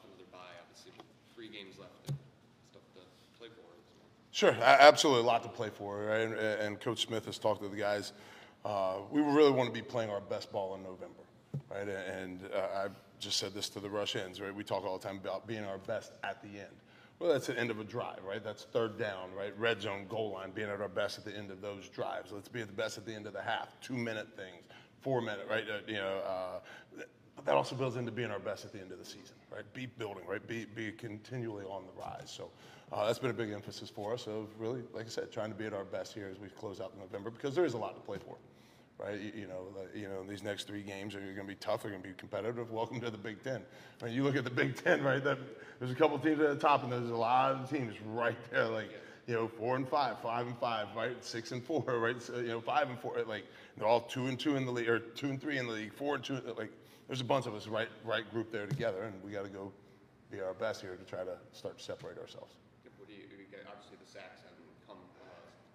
off into their bye, obviously, with 3 games left and stuff to play for. Sure, absolutely, a lot to play for, right? And Coach Smith has talked to the guys. We really want to be playing our best ball in November, right? And I just said this to the rush ends, right? We talk all the time about being our best at the end. Well, that's the end of a drive, right? That's third down, right? Red zone, goal line, being at our best at the end of those drives. Let's be at the best at the end of the half, 2-minute things, 4-minute, right? But that also builds into being our best at the end of the season, right? Be building, right? Be continually on the rise. So that's been a big emphasis for us of really, like I said, trying to be at our best here as we close out in November because there is a lot to play for. Right, these next 3 games are going to be tough. They're going to be competitive. Welcome to the Big Ten. Right, you look at the Big Ten, right? There's a couple teams at the top, and there's a lot of teams right there, like 4-5, 5-5, right? 6-4, right? So, 5-4, like they're all 2-2 in the league, or 2-3 in the league, 4-2. Like there's a bunch of us right group there together, and we got to go be our best here to try to start to separate ourselves. What do you obviously the sacks haven't come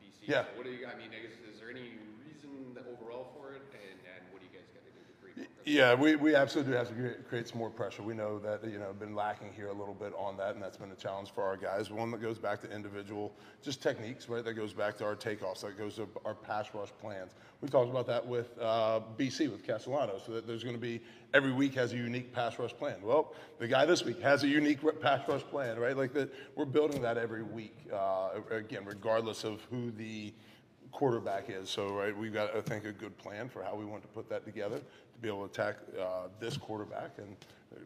BC. Yeah. So what do you? I mean, is there any reason overall for it, and what do you guys got to do to create more pressure? Yeah, we absolutely do have to create some more pressure. We know that been lacking here a little bit on that, and that's been a challenge for our guys. One that goes back to individual just techniques, right? That goes back to our takeoffs. That goes to our pass rush plans. We talked about that with BC with Castellano, so that there's going to be every week has a unique pass rush plan. Well, the guy this week has a unique pass rush plan, right? Like that, we're building that every week. Again, regardless of who the quarterback is. So, right, we've got, I think, a good plan for how we want to put that together to be able to attack this quarterback. And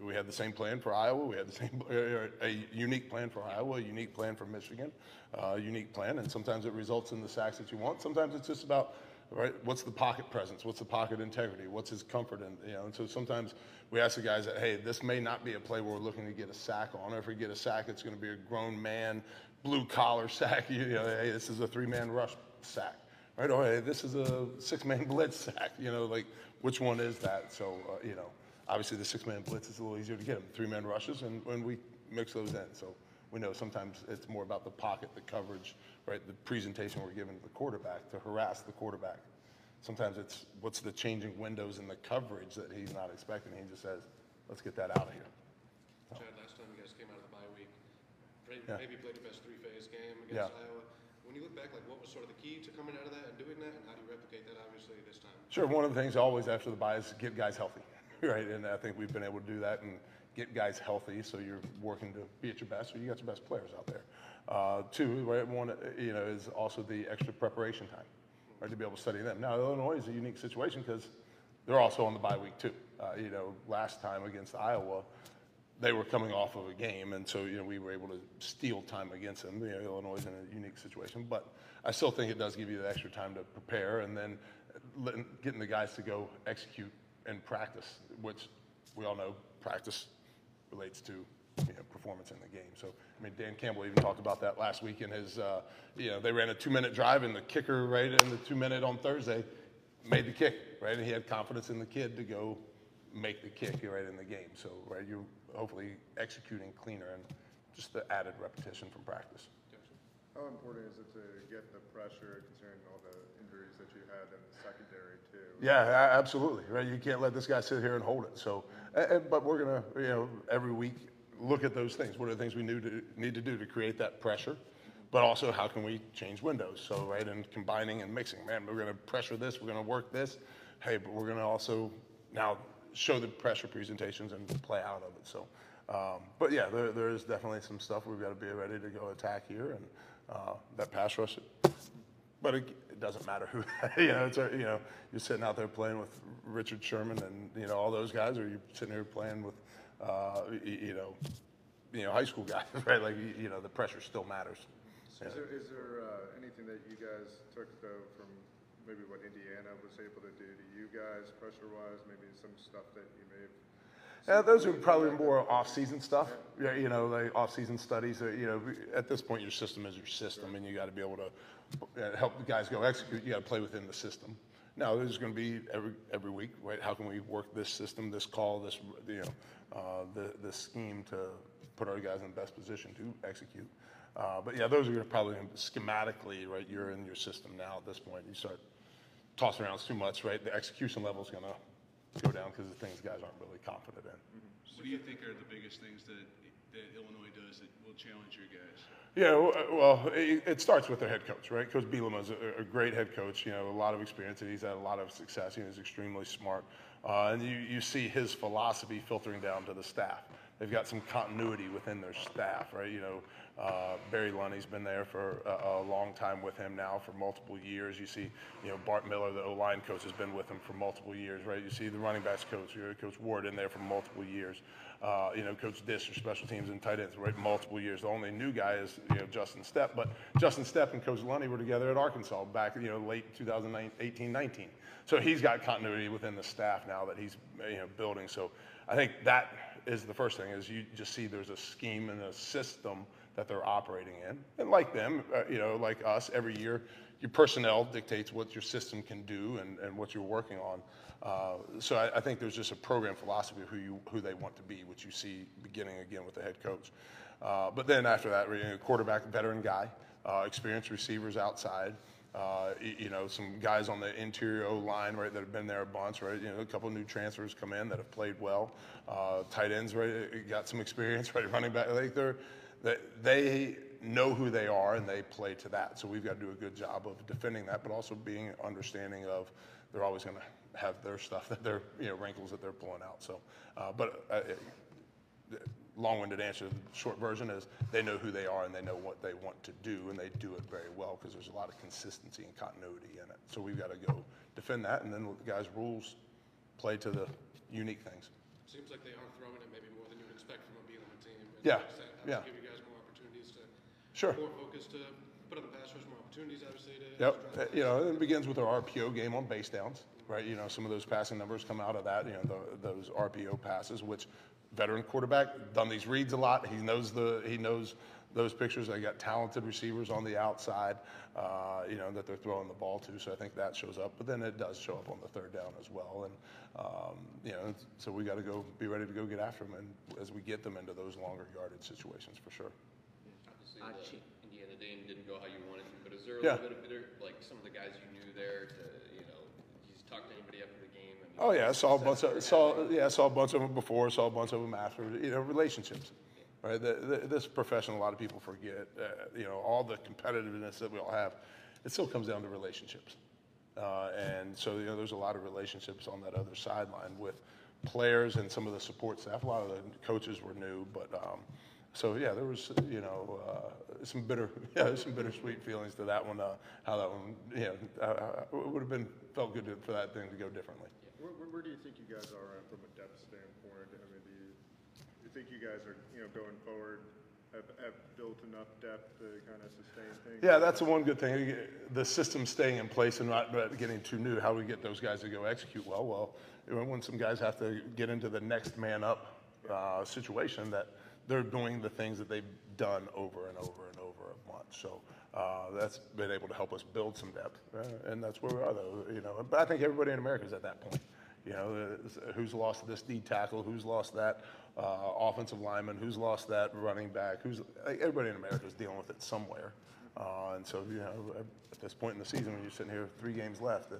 we had the same plan for Iowa. We had the same, a unique plan for Iowa, a unique plan for Michigan, a unique plan. And sometimes it results in the sacks that you want. Sometimes it's just about, right, what's the pocket presence? What's the pocket integrity? What's his comfort in, and so sometimes we ask the guys that, hey, this may not be a play where we're looking to get a sack on. Or if we get a sack, it's going to be a grown man, blue collar sack. Hey, this is a 3-man rush sack, right? Or hey, this is a 6-man blitz sack. Like which one is that? So obviously the 6-man blitz is a little easier to get them. 3-man rushes, and when we mix those in, so we know sometimes it's more about the pocket, the coverage, right? The presentation we're giving to the quarterback to harass the quarterback. Sometimes it's what's the changing windows in the coverage that he's not expecting. He just says, let's get that out of here. Chad, last time you guys came out of the bye week, maybe played your best 3-phase game against Iowa. When you look back, like what was sort of the key to coming out of that and doing that, and how do you replicate that obviously this time? Sure, one of the things always after the bye is get guys healthy, right? And I think we've been able to do that and get guys healthy, so you're working to be at your best, so you got your best players out there. 2, right, one, is also the extra preparation time, right, to be able to study them. Now, Illinois is a unique situation because they're also on the bye week too. Last time against Iowa, they were coming off of a game, and so we were able to steal time against them. Illinois is in a unique situation, but I still think it does give you the extra time to prepare, and then getting the guys to go execute and practice, which we all know practice relates to performance in the game. So I mean, Dan Campbell even talked about that last week in his. They ran a 2-minute drive, and the kicker right in the 2-minute on Thursday made the kick, right, and he had confidence in the kid to go make the kick right in the game. So right, you're hopefully executing cleaner and just the added repetition from practice. How important is it to get the pressure considering all the injuries that you had in the secondary too? Yeah, absolutely. Right, you can't let this guy sit here and hold it. So, but we're gonna, every week look at those things. What are the things we need to do to create that pressure? But also, how can we change windows? So, right, and combining and mixing. Man, we're gonna pressure this. We're gonna work this. Hey, but we're gonna also now show the pressure presentations and play out of it. So, but yeah, there is definitely some stuff we've got to be ready to go attack here, and that pass rush. But it doesn't matter who, you're sitting out there playing with Richard Sherman and all those guys, or you're sitting here playing with high school guys, right? Like the pressure still matters. Is there anything that you guys took though from maybe what Indiana was able to do to you guys pressure-wise? Maybe some stuff that you may have. Yeah, those are probably more off-season stuff. Yeah, like off-season studies. At this point, your system is your system, and you got to be able to help the guys go execute. You got to play within the system. Now, there's going to be every week, right? How can we work this system, this call, this this scheme to put our guys in the best position to execute? But yeah, those are probably schematically, right? You're in your system now at this point. You start tossing around too much, right? The execution level is going to go down because the things guys aren't really confident in. So do you think think are the biggest things that Illinois does that will challenge your guys? Yeah, well, it starts with their head coach, right? Coach Bielema is a great head coach, a lot of experience, and he's had a lot of success. He's extremely smart. And you see his philosophy filtering down to the staff. They've got some continuity within their staff, right? Barry Lunny's been there for a long time with him now for multiple years. You see, Bart Miller, the O-line coach, has been with him for multiple years, right? You see the running backs coach, Coach Ward in there for multiple years. Coach Diss for special teams and tight ends, right? Multiple years. The only new guy is, Justin Stepp. But Justin Stepp and Coach Lunny were together at Arkansas back, late 2018-19. So he's got continuity within the staff now that he's, building. So I think that is the first thing, is you just see there's a scheme and a system that they're operating in. And like them, like us, every year, your personnel dictates what your system can do and what you're working on. So I think there's just a program philosophy of who they want to be, which you see beginning again with the head coach. But then after that, quarterback, veteran guy, experienced receivers outside, some guys on the interior O-line, right, that have been there a bunch, right? A couple of new transfers come in that have played well. Tight ends, right, got some experience, right? Running back, they know who they are and they play to that. So we've got to do a good job of defending that, but also being understanding of they're always going to have their stuff that they're, wrinkles that they're pulling out. So, long-winded answer, the short version is they know who they are and they know what they want to do, and they do it very well because there's a lot of consistency and continuity in it. So we've got to go defend that, and then the guys' rules play to the unique things. Seems like they are throwing it maybe more than you would expect from a Bielema team. And Yeah, to give you guys more opportunities to sure. more focus to put on the pass rush, more opportunities obviously to. Yep. It begins with our RPO game on base downs, right? Some of those passing numbers come out of that. Those RPO passes, which veteran quarterback done these reads a lot. He knows those pictures. They got talented receivers on the outside, that they're throwing the ball to. So I think that shows up. But then it does show up on the third down as well. And so we got to be ready to go get after them, and as we get them into those longer yardage situations for sure. Obviously, the Indiana Dane didn't go how you wanted to, but is there a Yeah. little bit of like some of the guys you knew there to, he's talked to anybody after the game? Oh yeah, I saw a bunch of them before, saw a bunch of them after. Relationships, right? This profession, a lot of people forget. All the competitiveness that we all have, it still comes down to relationships. And so there's a lot of relationships on that other sideline with players and some of the support staff. A lot of the coaches were new, but so yeah, there was some bittersweet feelings to that one. How that one, it would have felt good for that thing to go differently. Where do you think you guys are at from a depth standpoint? I mean, do you think you guys are, going forward, have built enough depth to kind of sustain things? Yeah, that's the one good thing. The system staying in place and not getting too new. How do we get those guys to go execute well? Well, when some guys have to get into the next man up situation, that they're doing the things that they've done over and over and over a bunch. So that's been able to help us build some depth, and that's where we are, though. But I think everybody in America is at that point. Who's lost this D tackle? Who's lost that offensive lineman? Who's lost that running back? Everybody in America is dealing with it somewhere. And so, at this point in the season, when you're sitting here 3 games left,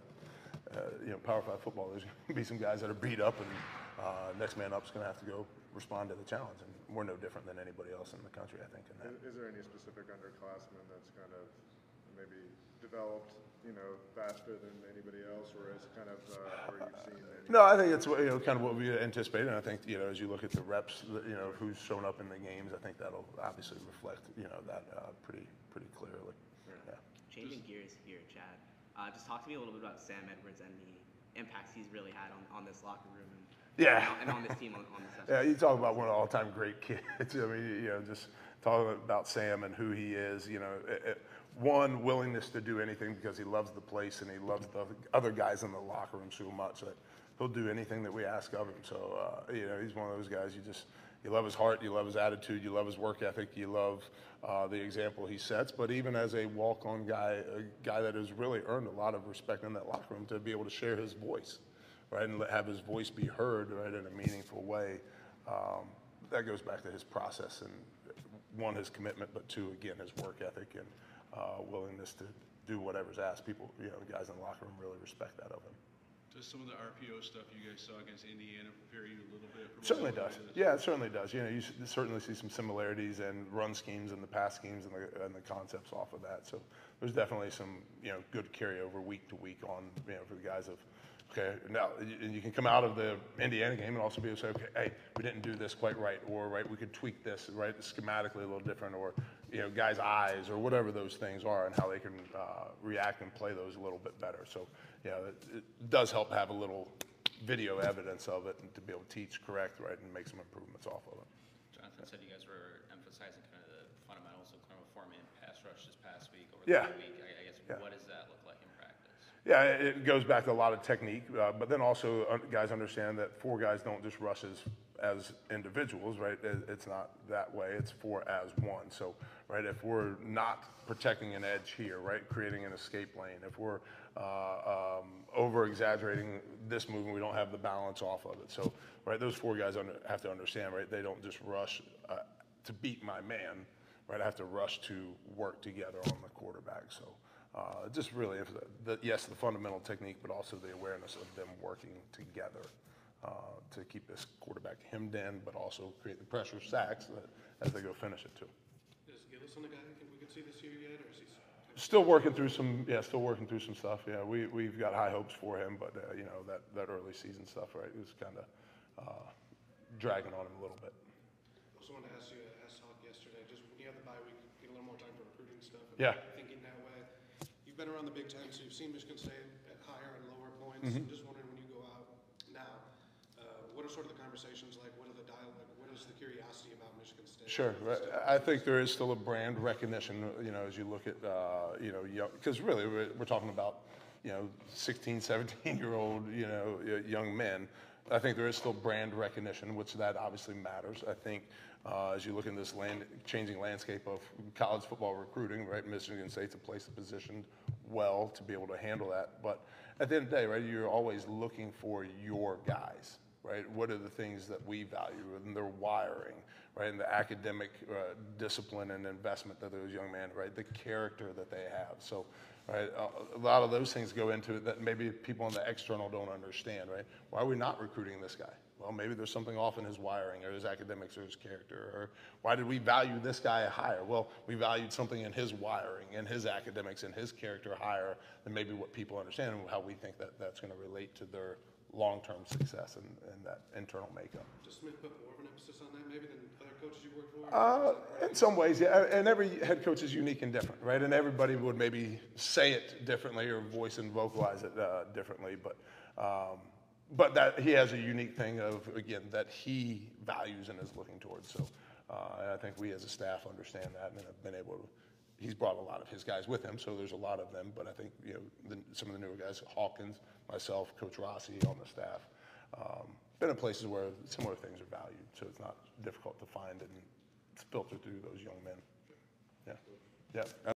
Power 5 football, there's going to be some guys that are beat up, and next man up is going to have to go respond to the challenge. And we're no different than anybody else in the country, I think, in that. Is there any specific underclassmen that's kind of maybe developed, faster than anybody else, or is kind of where you've seen any? No, I think it's kind of what we anticipated. And I think as you look at the reps, who's shown up in the games, I think that'll obviously reflect that pretty clearly. Yeah. Changing gears here, Chad. Just talk to me a little bit about Sam Edwards and the impacts he's really had on this locker room and on this team on this session. Yeah, you talk about one of the all-time great kids. I mean, just talking about Sam and who he is. One, willingness to do anything because he loves the place and he loves the other guys in the locker room so much that he'll do anything that we ask of him. So, he's one of those guys you love his heart, you love his attitude, you love his work ethic, you love the example he sets. But even as a walk-on guy, a guy that has really earned a lot of respect in that locker room, to be able to share his voice, right, and have his voice be heard, right, in a meaningful way, that goes back to his process and, one, his commitment, but two, again, his work ethic and willingness to do whatever's asked. People, guys in the locker room really respect that of him. Does some of the RPO stuff you guys saw against Indiana prepare you a little bit? For Certainly does. Yeah, it certainly does. You know, you certainly see some similarities and run schemes and the pass schemes and the concepts off of that. So there's definitely some, you know, good carryover week to week on, you know, for the guys of, okay, now, and you can come out of the Indiana game and also be able to say, okay, hey, we didn't do this quite right, or right, we could tweak this, right, schematically a little different, or, you know, guys' eyes, or whatever those things are, and how they can react and play those a little bit better. So, yeah, it does help to have a little video evidence of it and to be able to teach correct, right, and make some improvements off of it. Jonathan said you guys were emphasizing kind of the fundamentals of kind of a four-man pass rush this past week over Yeah. the week. I guess what does that look like in practice? Yeah, it goes back to a lot of technique, but then also guys understand that four guys don't just rush as individuals, right? It's not that way. It's four as one. So, right, if we're not protecting an edge here, right, creating an escape lane, if we're over-exaggerating this movement, we don't have the balance off of it. So, right, those four guys have to understand, right, they don't just rush to beat my man, right? I have to rush to work together on the quarterback. So, just really, yes, the fundamental technique, but also the awareness of them working together to keep this quarterback hemmed in, but also create the pressure sacks as they go finish it too. Is Gillis on the guy we could see this year yet, or is he? Still working through some stuff. Yeah, we've got high hopes for him, but you know, that early season stuff, right, was kind of dragging on him a little bit. I also wanted to ask you, asked Hawk yesterday, just when you have the bye week, get a little more time for recruiting stuff. And Yeah. thinking that way. You've been around the Big Ten, so you've seen Michigan State at higher and lower points. I'm just wondering, when you go out now, what are sort of the conversations like? What are the dialogue? What is the curiosity about Michigan State? Sure. I think there is still a brand recognition, you know, as you look at, you know, because really we're talking about, you know, 16, 17-year-old, you know, young men. I think there is still brand recognition, which that obviously matters. I think as you look in this changing landscape of college football recruiting, right, Michigan State's a place positioned well to be able to handle that. But at the end of the day, right, you're always looking for your guys, right? What are the things that we value and their wiring, right? And the academic discipline and investment that those young men, right? The character that they have. So, right, a lot of those things go into it that maybe people on the external don't understand, right? Why are we not recruiting this guy? Well, maybe there's something off in his wiring or his academics or his character. Or why did we value this guy higher? Well, we valued something in his wiring and his academics and his character higher than maybe what people understand and how we think that that's going to relate to their long-term success and that internal makeup. Does Smith put more of an emphasis on that maybe than other coaches you work for? In some ways, yeah. And every head coach is unique and different, right? And everybody would maybe say it differently or voice and vocalize it differently. But that he has a unique thing of, again, that he values and is looking towards. So I think we as a staff understand that and have been able to. He's brought a lot of his guys with him, so there's a lot of them. But I think, you know, some of the newer guys, Hawkins, myself, Coach Rossi on the staff, been in places where similar things are valued, so it's not difficult to find and filter through those young men. Yeah, yeah.